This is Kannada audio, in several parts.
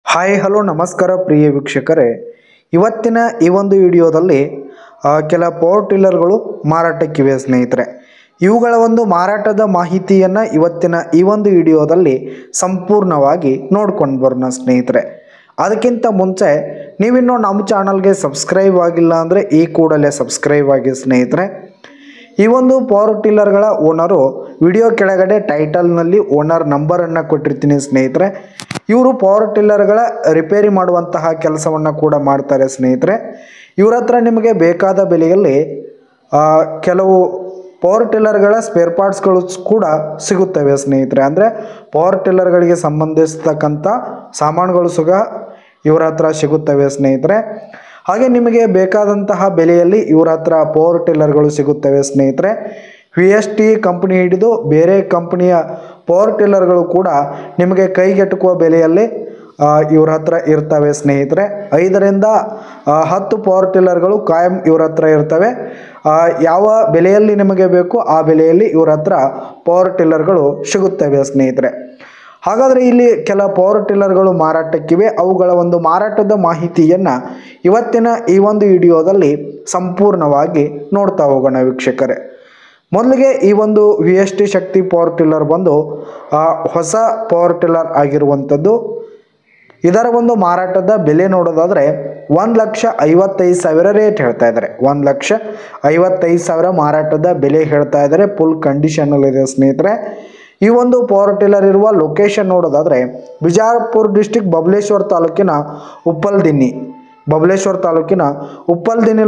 ಹಾಯ್ ಹಲೋ ನಮಸ್ಕಾರ ಪ್ರಿಯ ವೀಕ್ಷಕರೇ, ಇವತ್ತಿನ ಈ ಒಂದು ವಿಡಿಯೋದಲ್ಲಿ ಕೆಲ ಪವರ್ ಟಿಲ್ಲರ್ಗಳು ಮಾರಾಟಕ್ಕಿವೆ ಸ್ನೇಹಿತರೆ. ಇವುಗಳ ಒಂದು ಮಾರಾಟದ ಮಾಹಿತಿಯನ್ನು ಇವತ್ತಿನ ಈ ಒಂದು ವಿಡಿಯೋದಲ್ಲಿ ಸಂಪೂರ್ಣವಾಗಿ ನೋಡ್ಕೊಂಡು ಬರೋಣ ಸ್ನೇಹಿತರೆ. ಅದಕ್ಕಿಂತ ಮುಂಚೆ ನೀವಿನ್ನೂ ನಮ್ಮ ಚಾನಲ್ಗೆ ಸಬ್ಸ್ಕ್ರೈಬ್ ಆಗಿಲ್ಲ ಅಂದರೆ ಈ ಕೂಡಲೇ ಸಬ್ಸ್ಕ್ರೈಬ್ ಆಗಿ ಸ್ನೇಹಿತರೆ. ಈ ಒಂದು ಪವರ್ ಟಿಲ್ಲರ್ಗಳ ಓನರು ವಿಡಿಯೋ ಕೆಳಗಡೆ ಟೈಟಲ್ನಲ್ಲಿ ಓನರ್ ನಂಬರನ್ನು ಕೊಟ್ಟಿರ್ತೀನಿ ಸ್ನೇಹಿತರೆ. ಇವರು ಪವರ್ ಟಿಲ್ಲರ್ಗಳ ರಿಪೇರಿ ಮಾಡುವಂತಹ ಕೆಲಸವನ್ನು ಕೂಡ ಮಾಡ್ತಾರೆ ಸ್ನೇಹಿತರೆ. ಇವರ ಹತ್ರ ನಿಮಗೆ ಬೇಕಾದ ಬೆಲೆಯಲ್ಲಿ ಕೆಲವು ಪವರ್ ಟಿಲ್ಲರ್ಗಳ ಸ್ಪೇರ್ ಪಾರ್ಟ್ಸ್ಗಳು ಕೂಡ ಸಿಗುತ್ತವೆ ಸ್ನೇಹಿತರೆ. ಅಂದರೆ ಪವರ್ ಟಿಲ್ಲರ್ಗಳಿಗೆ ಸಂಬಂಧಿಸ್ತಕ್ಕಂಥ ಸಾಮಾನುಗಳು ಇವರ ಹತ್ರ ಸಿಗುತ್ತವೆ ಸ್ನೇಹಿತರೆ. ಹಾಗೆ ನಿಮಗೆ ಬೇಕಾದಂತಹ ಬೆಲೆಯಲ್ಲಿ ಇವರ ಹತ್ರ ಪವರ್ ಟಿಲ್ಲರ್ಗಳು ಸಿಗುತ್ತವೆ ಸ್ನೇಹಿತರೆ. VST ಕಂಪನಿ ಹಿಡಿದು ಬೇರೆ ಕಂಪನಿಯ ಪವರ್ ಟಿಲ್ಲರ್ಗಳು ಕೂಡ ನಿಮಗೆ ಕೈಗೆಟುಕುವ ಬೆಲೆಯಲ್ಲಿ ಇವರ ಹತ್ರ ಇರ್ತವೆ ಸ್ನೇಹಿತರೆ. 5ರಿಂದ 10 ಪವರ್ ಟಿಲ್ಲರ್ಗಳು ಕಾಯಂ ಇವರ ಹತ್ರ ಇರ್ತವೆ. ಯಾವ ಬೆಲೆಯಲ್ಲಿ ನಿಮಗೆ ಬೇಕು ಆ ಬೆಲೆಯಲ್ಲಿ ಇವರ ಹತ್ರ ಪವರ್ ಟಿಲ್ಲರ್ಗಳು ಸಿಗುತ್ತವೆ ಸ್ನೇಹಿತರೆ. ಹಾಗಾದರೆ ಇಲ್ಲಿ ಕೆಲ ಪವರ್ ಟಿಲ್ಲರ್ಗಳು ಮಾರಾಟಕ್ಕಿವೆ. ಅವುಗಳ ಒಂದು ಮಾರಾಟದ ಮಾಹಿತಿಯನ್ನು ಇವತ್ತಿನ ಈ ಒಂದು ವಿಡಿಯೋದಲ್ಲಿ ಸಂಪೂರ್ಣವಾಗಿ ನೋಡ್ತಾ ಹೋಗೋಣ ವೀಕ್ಷಕರೇ. ಮೊದಲಿಗೆ ಈ ಒಂದು VST ಶಕ್ತಿ ಪವರ್ ಟಿಲ್ಲರ್ ಬಂದು ಹೊಸ ಪವರ್ ಟಿಲ್ಲರ್ ಆಗಿರುವಂಥದ್ದು. ಇದರ ಒಂದು ಮಾರಾಟದ ಬೆಲೆ ನೋಡೋದಾದರೆ 1,55,000 ರೇಟ್ ಹೇಳ್ತಾ ಇದ್ದಾರೆ. 1,55,000 ಮಾರಾಟದ ಬೆಲೆ ಹೇಳ್ತಾ ಇದ್ದಾರೆ. ಫುಲ್ ಕಂಡೀಷನಲ್ಲಿದೆ ಸ್ನೇಹಿತರೆ. ಈ ಒಂದು ಪವರ್ ಟಿಲ್ಲರ್ ಇರುವ ಲೊಕೇಶನ್ ನೋಡೋದಾದರೆ ಬಿಜಾಪುರ ಡಿಸ್ಟಿಕ್ ಬಬಲೇಶ್ವರ ತಾಲೂಕಿನ ಉಪ್ಪಲ್ದಿನ್ನಿ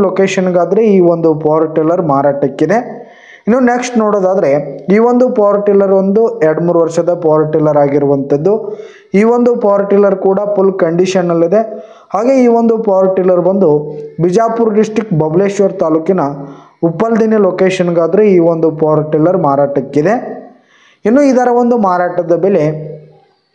ಲೊಕೇಶನ್ಗಾದರೆ ಈ ಒಂದು ಪವರ್ ಟಿಲ್ಲರ್ ಮಾರಾಟಕ್ಕಿದೆ. ಇನ್ನು ನೆಕ್ಸ್ಟ್ ನೋಡೋದಾದರೆ ಈ ಒಂದು ಪವರ್ ಟಿಲ್ಲರ್ ಒಂದು 2-3 ವರ್ಷದ ಪವರ್ ಟಿಲ್ಲರ್ ಆಗಿರುವಂಥದ್ದು. ಈ ಒಂದು ಪವರ್ ಟಿಲ್ಲರ್ ಕೂಡ ಫುಲ್ ಕಂಡೀಷನಲ್ಲಿದೆ. ಹಾಗೆ ಈ ಒಂದು ಪವರ್ ಟಿಲ್ಲರ್ ಬಂದು ಬಿಜಾಪುರ ಡಿಸ್ಟಿಕ್ ಬಬಲೇಶ್ವರ ತಾಲೂಕಿನ ಉಪ್ಪಲ್ದಿನ್ನಿ ಲೊಕೇಶನ್ಗಾದರೆ ಈ ಒಂದು ಪವರ್ ಟಿಲ್ಲರ್ ಮಾರಾಟಕ್ಕಿದೆ. ಇನ್ನು ಇದರ ಒಂದು ಮಾರಾಟದ ಬೆಲೆ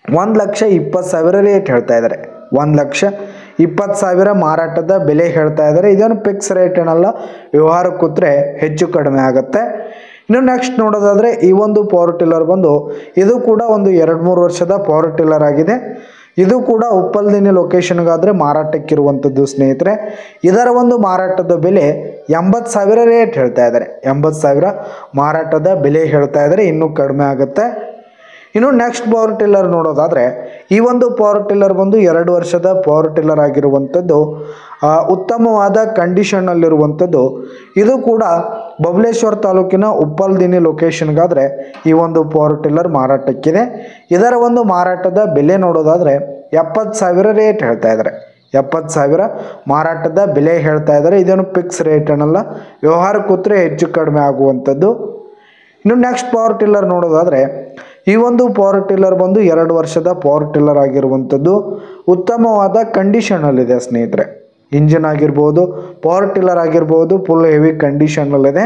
1,20,000 ರೇಟ್ ಹೇಳ್ತಾ ಇದ್ದಾರೆ. 1,20,000 ಮಾರಾಟದ ಬೆಲೆ ಹೇಳ್ತಾ ಇದ್ದಾರೆ. ಇದೇನು ಫಿಕ್ಸ್ ರೇಟ್ ಏನಲ್ಲ, ವ್ಯವಹಾರ ಕೂತ್ರೆ ಹೆಚ್ಚು ಕಡಿಮೆ ಆಗುತ್ತೆ. ಇನ್ನು ನೆಕ್ಸ್ಟ್ ನೋಡೋದಾದರೆ ಈ ಒಂದು ಪವರ್ ಟಿಲ್ಲರ್ ಬಂದು ಇದು ಕೂಡ ಒಂದು 2-3 ವರ್ಷದ ಪವರ್ ಟಿಲ್ಲರ್ ಆಗಿದೆ. ಇದು ಕೂಡ ಉಪ್ಪಲ್ದಿನ್ನಿ ಲೊಕೇಶನ್ಗಾದರೆ ಮಾರಾಟಕ್ಕಿರುವಂಥದ್ದು ಸ್ನೇಹಿತರೆ. ಇದರ ಒಂದು ಮಾರಾಟದ ಬೆಲೆ 80,000 ರೇಟ್ ಹೇಳ್ತಾ ಇದ್ದಾರೆ. 80,000 ಮಾರಾಟದ ಬೆಲೆ ಹೇಳ್ತಾ ಇದ್ದಾರೆ. ಇನ್ನೂ ಕಡಿಮೆ ಆಗುತ್ತೆ. ಇನ್ನು ನೆಕ್ಸ್ಟ್ ಪವರ್ ಟಿಲ್ಲರ್ ನೋಡೋದಾದರೆ ಈ ಒಂದು ಪವರ್ ಟಿಲ್ಲರ್ ಬಂದು 2 ವರ್ಷದ ಪವರ್ ಟಿಲ್ಲರ್ ಆಗಿರುವಂಥದ್ದು. ಉತ್ತಮವಾದ ಕಂಡೀಷನ್ನಲ್ಲಿರುವಂಥದ್ದು. ಇದು ಕೂಡ ಬಬಲೇಶ್ವರ ತಾಲೂಕಿನ ಉಪ್ಪಲ್ದಿನ್ನಿ ಲೊಕೇಶನ್ಗಾದರೆ ಈ ಒಂದು ಪವರ್ ಟಿಲ್ಲರ್ ಮಾರಾಟಕ್ಕಿದೆ. ಇದರ ಒಂದು ಮಾರಾಟದ ಬೆಲೆ ನೋಡೋದಾದರೆ 70,000 ರೇಟ್ ಹೇಳ್ತಾ ಇದ್ದಾರೆ. 70,000 ಮಾರಾಟದ ಬೆಲೆ ಹೇಳ್ತಾ ಇದ್ದಾರೆ. ಇದೇನು ಫಿಕ್ಸ್ ರೇಟ್ ಏನಲ್ಲ, ವ್ಯವಹಾರ ಕೂತ್ರೆ ಹೆಚ್ಚು ಕಡಿಮೆ ಆಗುವಂಥದ್ದು. ಇನ್ನು ನೆಕ್ಸ್ಟ್ ಪವರ್ ಟಿಲ್ಲರ್ ನೋಡೋದಾದರೆ ಈ ಒಂದು ಪವರ್ ಟಿಲ್ಲರ್ ಬಂದು 2 ವರ್ಷದ ಪವರ್ ಟಿಲ್ಲರ್ ಆಗಿರುವಂಥದ್ದು. ಉತ್ತಮವಾದ ಕಂಡೀಷನಲ್ಲಿದೆ ಸ್ನೇಹಿತರೆ. ಇಂಜಿನ್ ಆಗಿರ್ಬೋದು, ಪವರ್ ಟಿಲ್ಲರ್ ಆಗಿರ್ಬೋದು, ಫುಲ್ ಹೆವಿ ಕಂಡೀಷನಲ್ಲಿದೆ.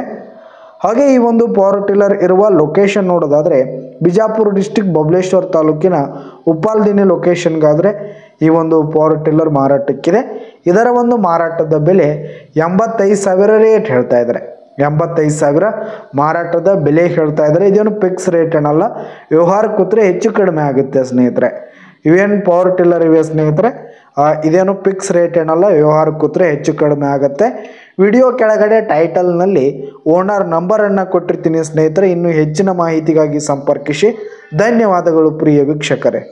ಹಾಗೆ ಈ ಒಂದು ಪವರ್ ಟಿಲ್ಲರ್ ಇರುವ ಲೊಕೇಶನ್ ನೋಡೋದಾದರೆ ಬಿಜಾಪುರ ಡಿಸ್ಟಿಕ್ ಬಬಲೇಶ್ವರ ತಾಲೂಕಿನ ಉಪ್ಪಲ್ದಿನ್ನಿ ಲೊಕೇಶನ್ಗಾದರೆ ಈ ಒಂದು ಪವರ್ ಟಿಲ್ಲರ್ ಮಾರಾಟಕ್ಕಿದೆ. ಇದರ ಒಂದು ಮಾರಾಟದ ಬೆಲೆ 85,000 ರೇಟ್ ಹೇಳ್ತಾ ಇದ್ದಾರೆ. 85,000 ಮಾರಾಟದ ಬೆಲೆ ಹೇಳ್ತಾ ಇದ್ದಾರೆ. ಇದೇನು ಫಿಕ್ಸ್ ರೇಟ್ ಏನಲ್ಲ, ವ್ಯವಹಾರ ಕೂತ್ರೆ ಹೆಚ್ಚು ಕಡಿಮೆ ಆಗುತ್ತೆ ಸ್ನೇಹಿತರೆ. ಇವೇನು ಪವರ್ ಟಿಲ್ಲರ್ ಇವೆ ಸ್ನೇಹಿತರೆ, ಇದೇನು ಫಿಕ್ಸ್ ರೇಟ್ ಏನಲ್ಲ, ವ್ಯವಹಾರ ಕೂತ್ರೆ ಹೆಚ್ಚು ಕಡಿಮೆ ಆಗುತ್ತೆ. ವಿಡಿಯೋ ಕೆಳಗಡೆ ಟೈಟಲ್ನಲ್ಲಿ ಓನರ್ ನಂಬರನ್ನು ಕೊಟ್ಟಿರ್ತೀನಿ ಸ್ನೇಹಿತರೆ. ಇನ್ನೂ ಹೆಚ್ಚಿನ ಮಾಹಿತಿಗಾಗಿ ಸಂಪರ್ಕಿಸಿ. ಧನ್ಯವಾದಗಳು ಪ್ರಿಯ ವೀಕ್ಷಕರೇ.